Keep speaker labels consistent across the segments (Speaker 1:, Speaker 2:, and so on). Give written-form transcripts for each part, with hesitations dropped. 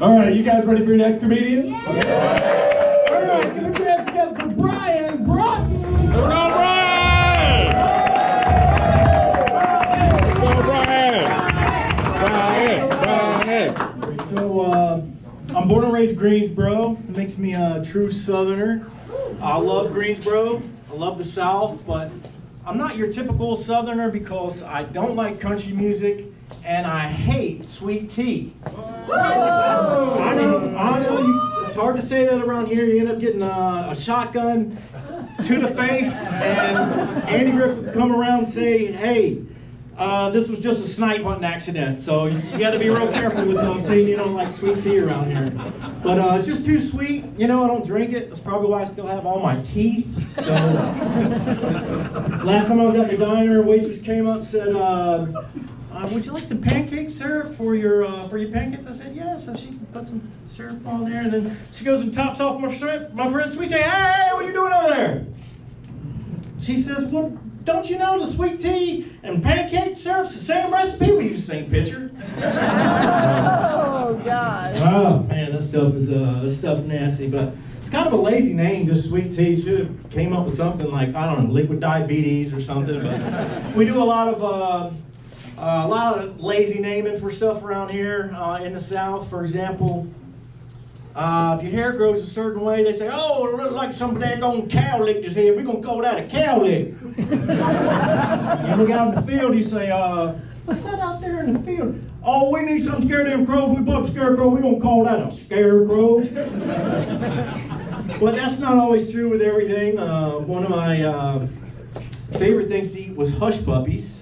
Speaker 1: All right, you guys ready for your next comedian? Yeah. All right, give it up together for Bryan Broughton.
Speaker 2: Go Bryan! Go Bryan!
Speaker 1: So, I'm born and raised Greensboro. It makes me a true Southerner. I love Greensboro. I love the South, but I'm not your typical Southerner because I don't like country music and I hate sweet tea. I know. It's hard to say that around here. You end up getting a shotgun to the face, and Andy Griffith come around and say, "Hey, this was just a snipe hunting accident, so you got to be real careful with saying you don't like sweet tea around here." But it's just too sweet. You know, I don't drink it. That's probably why I still have all my teeth. So last time I was at the diner, a waitress came up and said, "Would you like some pancake syrup for your pancakes?" I said, "Yeah." So she put some syrup on there, and then she goes and tops off my friend's sweet tea. "Hey, what are you doing over there?" She says, "Well, don't you know the sweet tea and pancake syrup's the same recipe? We use the same pitcher."
Speaker 3: Oh gosh.
Speaker 1: Oh man, this stuff's nasty, but it's kind of a lazy name, just sweet tea. Should have came up with something like, I don't know, liquid diabetes or something. But we do a lot of lazy naming for stuff around here in the South. For example, if your hair grows a certain way, they say, "Oh, it looks like some daggone cow licked his head. We're going to call that a cow lick." You look out in the field, you say, "What's that out there in the field?" "Oh, we need something to scare them crows. We bought a scarecrow. We're going to call that a scarecrow." But that's not always true with everything. One of my favorite things to eat was hush puppies.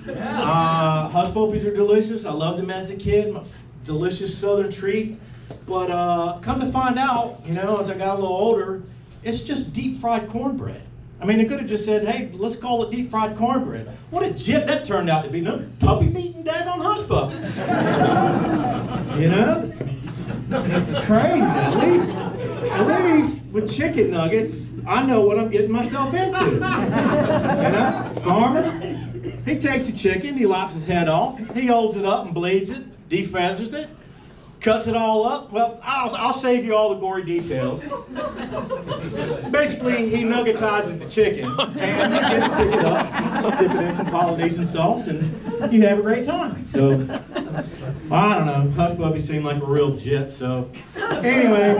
Speaker 1: Hush puppies are delicious. I loved them as a kid. Delicious Southern treat. But come to find out, you know, as I got a little older, it's just deep fried cornbread. I mean, they could have just said, "Hey, let's call it deep fried cornbread." What a jip that turned out to be. No, puppy meat and daggone hush puppies. You know? It's crazy. At least with chicken nuggets, I know what I'm getting myself into. You know? Farmer, he takes a chicken, he lops his head off, he holds it up and bleeds it, defeathers it, cuts it all up. Well, I'll save you all the gory details. Basically, he nuggetizes the chicken, and you get to pick it up, dip it in some Polynesian sauce, and you have a great time. So, I don't know, hush puppies seem like a real jip. So, anyway,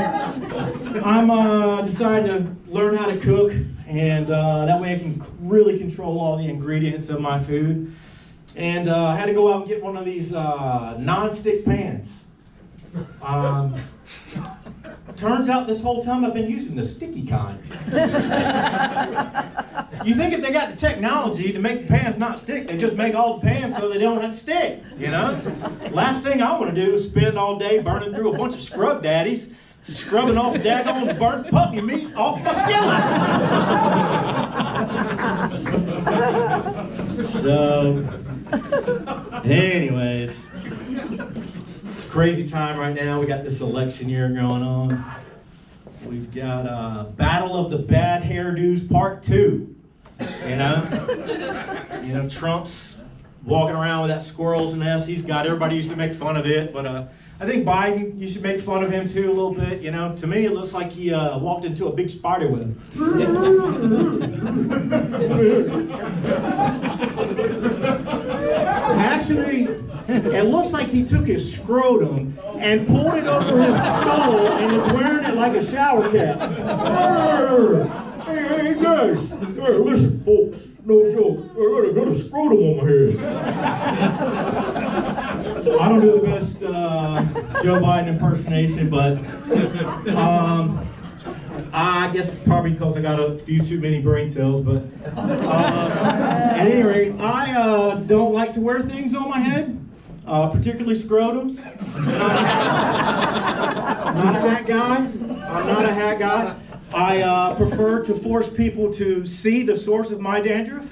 Speaker 1: I'm deciding to learn how to cook, and that way I can really control all the ingredients of my food. And I had to go out and get one of these non-stick pans. Turns out this whole time I've been using the sticky kind. You think if they got the technology to make the pans not stick, they just make all the pans so they don't have to stick, you know? Last thing I want to do is spend all day burning through a bunch of scrub daddies, scrubbing off the daggone burnt puppy meat off my skillet. So, anyways. Crazy time right now. We got this election year going on. We've got Battle of the Bad Hairdos Part 2. You know, Trump's walking around with that squirrel's nest he's got. Everybody used to make fun of it, but I think Biden, you should make fun of him too a little bit. You know, to me it looks like he walked into a big spider web. Actually, it looks like he took his scrotum and pulled it over his skull and is wearing it like a shower cap. Hey guys, hey, listen folks, no joke, I got a scrotum on my head. I don't do the best Joe Biden impersonation, but I guess probably because I got a few too many brain cells, but at any rate, I don't like to wear things on my head. Particularly scrotums. Not a hat guy. I'm not a hat guy. I prefer to force people to see the source of my dandruff.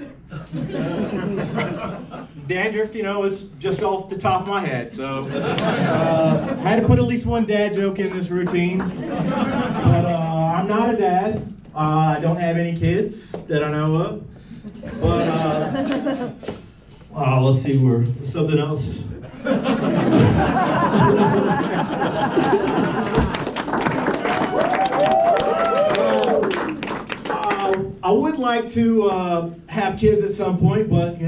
Speaker 1: Dandruff, you know, is just off the top of my head. So I had to put at least one dad joke in this routine. But I'm not a dad. I don't have any kids that I know of. But let's see, something else. I would like to have kids at some point, but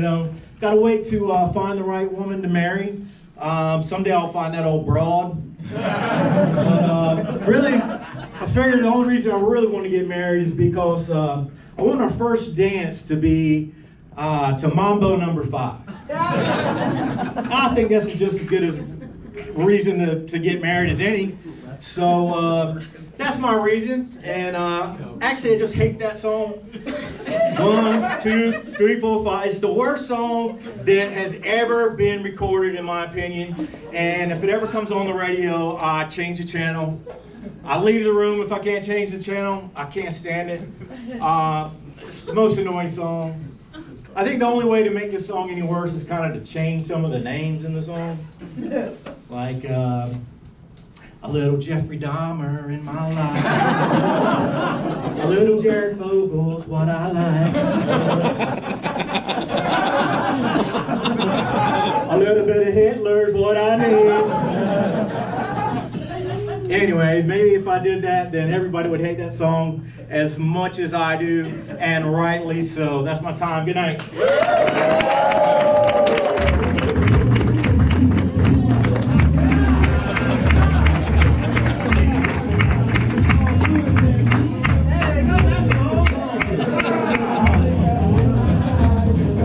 Speaker 1: gotta wait to find the right woman to marry. Someday I'll find that old broad. But really, I figured the only reason I really want to get married is because I want our first dance to be to Mambo number 5. I think that's just as good as reason to get married as any. So that's my reason. And actually, I just hate that song. 1, 2, 3, 4, 5. It's the worst song that has ever been recorded, in my opinion. And if it ever comes on the radio, I change the channel. I leave the room if I can't change the channel. I can't stand it. It's the most annoying song. I think the only way to make this song any worse is kind of to change some of the names in the song. Like, a little Jeffrey Dahmer in my life. A little Jared Fogel's what I like. A little bit of Hitler's what I need. Anyway, maybe if I did that, then everybody would hate that song as much as I do, and rightly so. That's my time. Good night.